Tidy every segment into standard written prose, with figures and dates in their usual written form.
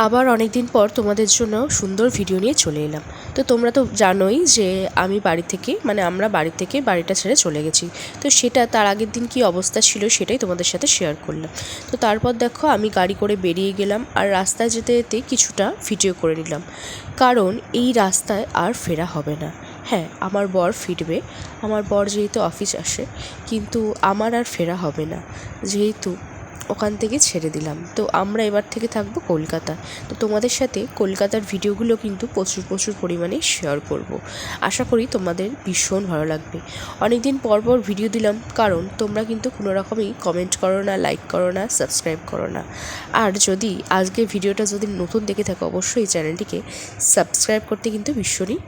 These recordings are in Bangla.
আবার অনেক দিন পর তোমাদের জন্য সুন্দর ভিডিও নিয়ে চলে এলাম। তো তোমরা তো জানোই যে আমি আমরা বাড়ি থেকে বাড়িটা ছেড়ে চলে গেছি। তো সেটা তার আগের দিন কি অবস্থা ছিল সেটাই তোমাদের সাথে শেয়ার করলাম। তো তারপর দেখো আমি গাড়ি করে বেরিয়ে গেলাম, আর রাস্তায় যেতে যেতে কিছুটা ভিডিও করে নিলাম, কারণ এই রাস্তায় আর ফেরা হবে না। হ্যাঁ, আমার বর ফিরবে, আমার বর যেহেতু অফিস আসে, কিন্তু আমার আর ফেরা হবে না, যেহেতু ওখান থেকে ছেড়ে দিলাম। তো আমরা এবার থেকে থাকবো কলকাতা। তো তোমাদের সাথে কলকাতার ভিডিওগুলো কিন্তু প্রচুর প্রচুর পরিমাণে শেয়ার করব। আশা করি তোমাদের ভীষণ ভালো লাগবে। অনেক দিন পর পর ভিডিও দিলাম, কারণ তোমরা কিন্তু কোনো রকমই কমেন্ট করো না, লাইক করো না, সাবস্ক্রাইব করো না। আর যদি আজকে ভিডিওটা যদি নতুন দেখে থাকো, অবশ্যই চ্যানেলটিকে সাবস্ক্রাইব করতে কিন্তু ভীষণই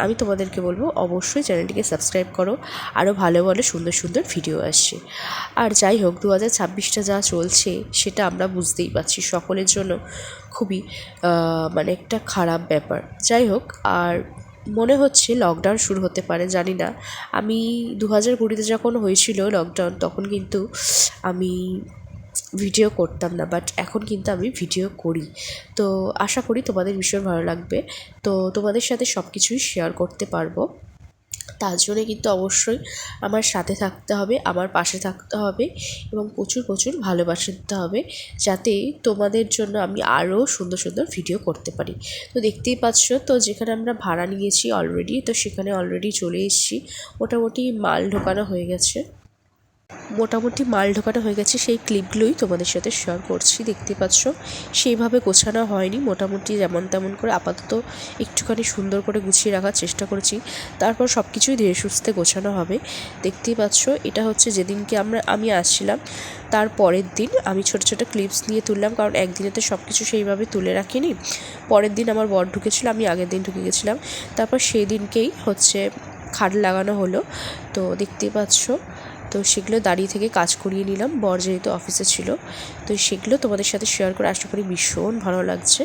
আমি তোমাদেরকে বলবো অবশ্যই চ্যানেলটিকে সাবস্ক্রাইব করো। আরও ভালো ভালো সুন্দর সুন্দর ভিডিও আসছে। আর যাই হোক, 2026টা যা চলছে সেটা আমরা বুঝতেই পারছি, সকলের জন্য খুবই একটা খারাপ ব্যাপার। যাই হোক, আর মনে হচ্ছে লকডাউন শুরু হতে পারে, জানি না। আমি 2020তে যখন হয়েছিল লকডাউন, তখন কিন্তু আমি ভিডিও করতাম না, বাট এখন কিন্তু আমি ভিডিও করি। তো আশা করি তোমাদের ভীষণ ভালো লাগবে। তো তোমাদের সাথে সব কিছুই শেয়ার করতে পারবো, তার জন্যে কিন্তু অবশ্যই আমার সাথে থাকতে হবে, আমার পাশে থাকতে হবে, এবং প্রচুর প্রচুর ভালোবাসা দিতে হবে, যাতে তোমাদের জন্য আমি আরও সুন্দর সুন্দর ভিডিও করতে পারি। তো দেখতেই পাচ্ছ, তো যেখানে আমরা ভাড়া নিয়েছি অলরেডি, তো সেখানে অলরেডি চলে এসেছি। মোটামুটি মাল ঢোকানো হয়ে গেছে, সেই ক্লিপগুলোই তোমাদের সাথে শেয়ার করছি। দেখতে পাচ্ছ, সেইভাবে গোছানো হয়নি, মোটামুটি যেমন তেমন করে আপাতত একটুখানি সুন্দর করে গুছিয়ে রাখার চেষ্টা করেছি। তারপর সব কিছুই ধীরে সুস্থে গোছানো হবে। দেখতেই পাচ্ছ, এটা হচ্ছে যেদিনকে আমি আসছিলাম তার পরের দিন আমি ছোটো ছোটো ক্লিপস নিয়ে তুললাম, কারণ একদিনে তো সব কিছু সেইভাবে তুলে রাখিনি। পরের দিন আমার বর ঢুকেছিল, আমি আগের দিন ঢুকে গেছিলাম। তারপর সেই দিনকেই খাট লাগানো হলো। তো দেখতেই পাচ্ছ, তো সেগুলো দাঁড়িয়ে থেকে কাজ করিয়ে নিলাম, বর যেহেতু অফিসে ছিল। তো সেগুলো তোমাদের সাথে শেয়ার করে আশা করি ভীষণ ভালো লাগছে।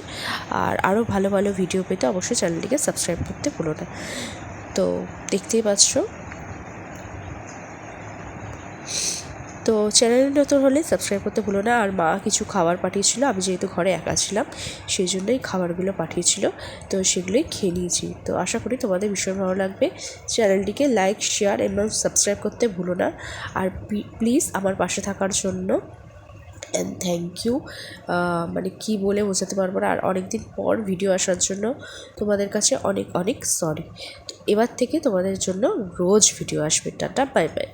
আর আরও ভালো ভালো ভিডিও পেতে অবশ্যই চ্যানেলটিকে সাবস্ক্রাইব করতে ভুলো না। তো দেখতেই পাচ্ছ, তো চ্যানেল নতুন হলে সাবস্ক্রাইব করতে ভুলো না। আর মা কিছু খাবার পাঠিয়েছিল, আমি যেহেতু ঘরে একা ছিলাম সেই জন্যই খাবারগুলো পাঠিয়েছিল, তো সেগুলোই খেয়ে নিয়েছি। তো আশা করি তোমাদের ভীষণ ভালো লাগবে। চ্যানেলটিকে লাইক, শেয়ার এবং সাবস্ক্রাইব করতে ভুলো না। আর প্লিজ আমার পাশে থাকার জন্য অ্যান্ড থ্যাংক ইউ। কী বলে বোঝাতে পারবো না। আর অনেক দিন পর ভিডিও আসার জন্য তোমাদের কাছে অনেক অনেক সরি। তো এবার থেকে তোমাদের জন্য রোজ ভিডিও আসবে। Tata, bye bye.